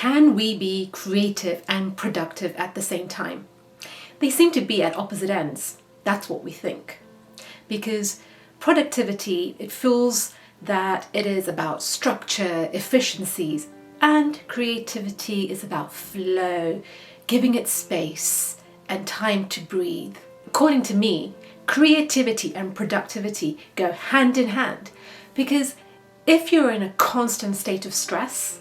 Can we be creative and productive at the same time? They seem to be at opposite ends. That's what we think. Because productivity, it feels that it is about structure, efficiencies, and creativity is about flow, giving it space and time to breathe. According to me, creativity and productivity go hand in hand, because if you're in a constant state of stress,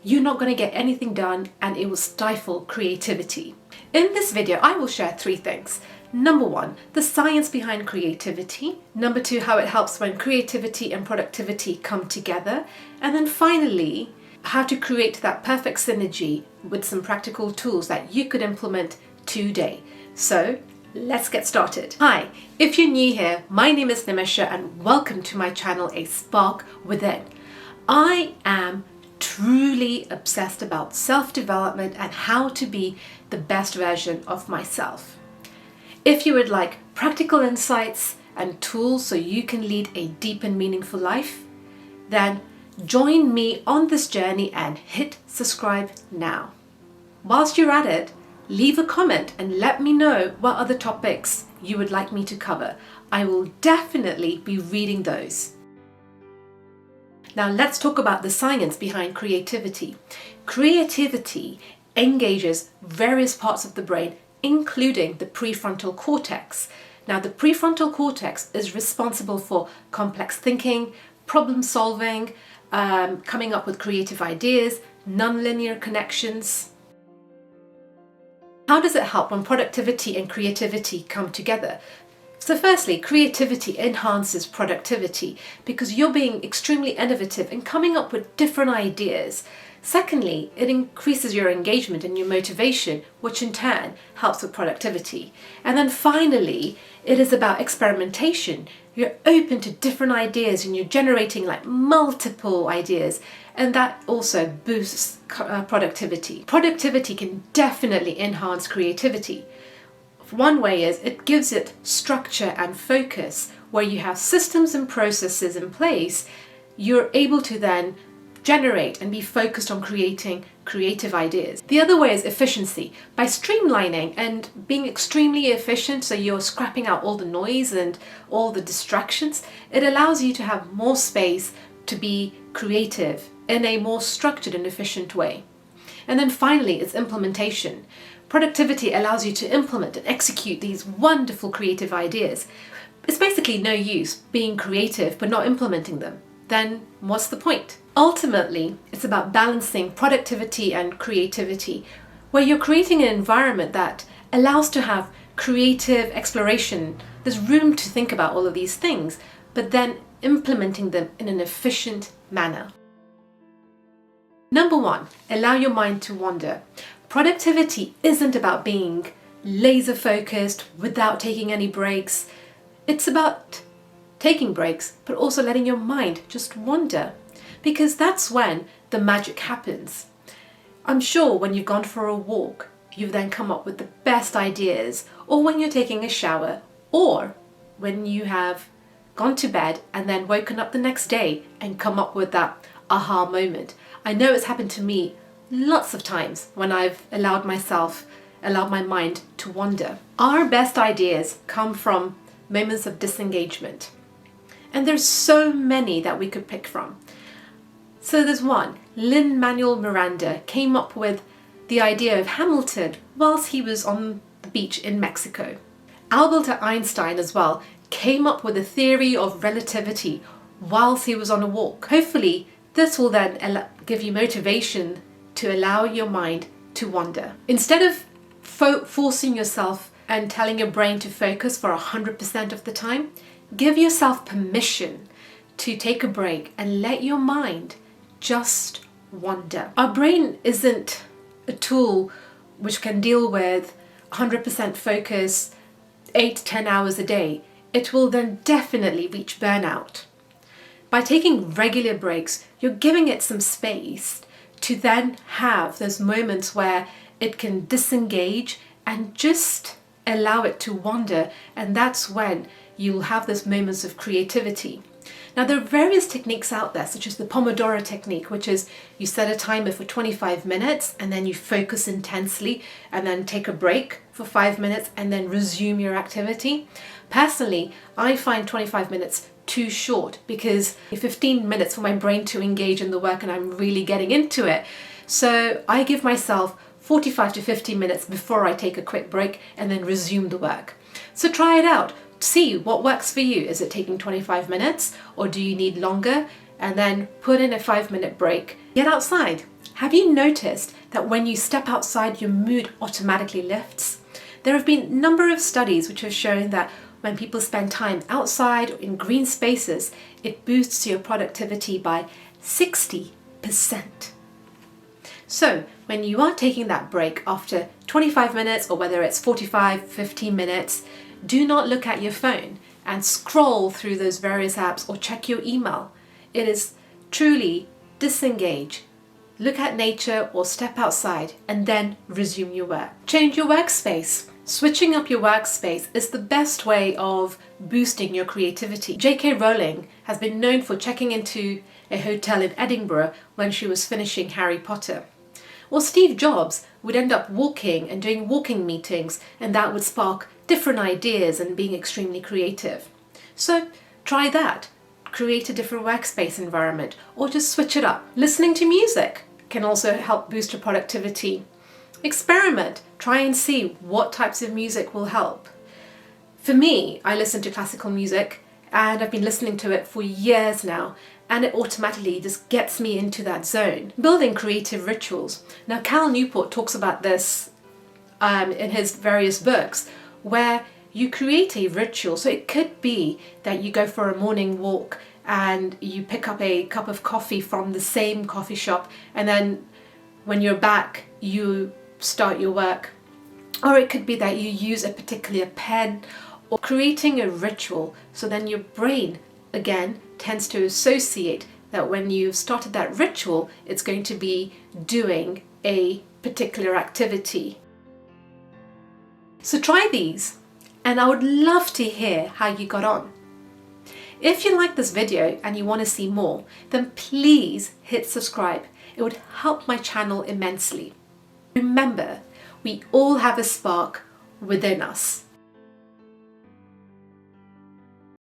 you're not going to get anything done and it will stifle creativity. In this video, I will share 3 things. Number 1, the science behind creativity. Number 2, how it helps when creativity and productivity come together. And then finally, how to create that perfect synergy with some practical tools that you could implement today. So let's get started. Hi, if you're new here, my name is Nimisha and welcome to my channel, A Spark Within. I am truly obsessed about self-development and how to be the best version of myself. If you would like practical insights and tools so you can lead a deep and meaningful life, then join me on this journey and hit subscribe now. Whilst you're at it, leave a comment and let me know what other topics you would like me to cover. I will definitely be reading those. Now let's talk about the science behind creativity. Creativity engages various parts of the brain, including the prefrontal cortex. Now the prefrontal cortex is responsible for complex thinking, problem solving, coming up with creative ideas, non-linear connections. How does it help when productivity and creativity come together? So firstly, creativity enhances productivity because you're being extremely innovative and coming up with different ideas. Secondly, it increases your engagement and your motivation, which in turn helps with productivity. And then finally, it is about experimentation. You're open to different ideas and you're generating like multiple ideas, and that also boosts productivity. Productivity can definitely enhance creativity. One way is it gives it structure and focus. Where you have systems and processes in place, you're able to then generate and be focused on creating creative ideas. The other way is efficiency. By streamlining and being extremely efficient, so you're scrapping out all the noise and all the distractions, it allows you to have more space to be creative in a more structured and efficient way. And then finally, it's implementation. Productivity allows you to implement and execute these wonderful creative ideas. It's basically no use being creative but not implementing them. Then what's the point? Ultimately, it's about balancing productivity and creativity, where you're creating an environment that allows to have creative exploration. There's room to think about all of these things, but then implementing them in an efficient manner. Number 1, allow your mind to wander. Productivity isn't about being laser focused without taking any breaks. It's about taking breaks, but also letting your mind just wander, because that's when the magic happens. I'm sure when you've gone for a walk, you've then come up with the best ideas, or when you're taking a shower, or when you have gone to bed and then woken up the next day and come up with that aha moment. I know it's happened to me lots of times when I've allowed my mind to wander. Our best ideas come from moments of disengagement. And there's so many that we could pick from. So there's one. Lin-Manuel Miranda came up with the idea of Hamilton whilst he was on the beach in Mexico. Albert Einstein as well came up with a theory of relativity whilst he was on a walk. Hopefully this will then give you motivation to allow your mind to wander. Instead of forcing yourself and telling your brain to focus for 100% of the time, give yourself permission to take a break and let your mind just wander. Our brain isn't a tool which can deal with 100% focus 8 to 10 hours a day. It will then definitely reach burnout. By taking regular breaks, you're giving it some space to then have those moments where it can disengage and just allow it to wander, and that's when you'll have those moments of creativity. Now, there are various techniques out there, such as the Pomodoro technique, which is you set a timer for 25 minutes and then you focus intensely and then take a break for 5 minutes and then resume your activity. Personally, I find 25 minutes too short because 15 minutes for my brain to engage in the work and I'm really getting into it. So I give myself 45 to 50 minutes before I take a quick break and then resume the work. So try it out. See what works for you. Is it taking 25 minutes or do you need longer? And then put in a 5-minute break. Get outside. Have you noticed that when you step outside, your mood automatically lifts? There have been a number of studies which have shown that when people spend time outside or in green spaces, it boosts your productivity by 60%. So when you are taking that break after 25 minutes or whether it's 45, 15 minutes, do not look at your phone and scroll through those various apps or check your email. It is truly disengage. Look at nature or step outside and then resume your work. Change your workspace. Switching up your workspace is the best way of boosting your creativity. J.K. Rowling has been known for checking into a hotel in Edinburgh when she was finishing Harry Potter. Well, Steve Jobs would end up walking and doing walking meetings, and that would spark different ideas and being extremely creative. So try that. Create a different workspace environment or just switch it up. Listening to music can also help boost your productivity. Experiment. Try and see what types of music will help. For me, I listen to classical music and I've been listening to it for years now, and it automatically just gets me into that zone. Building creative rituals. Now, Cal Newport talks about this in his various books, where you create a ritual. So it could be that you go for a morning walk and you pick up a cup of coffee from the same coffee shop, and then when you're back, you start your work. Or it could be that you use a particular pen, or creating a ritual, so then your brain again tends to associate that when you've started that ritual, it's going to be doing a particular activity. So try these, and I would love to hear how you got on. If you like this video and you want to see more, then please hit subscribe. It would help my channel immensely. Remember, we all have a spark within us.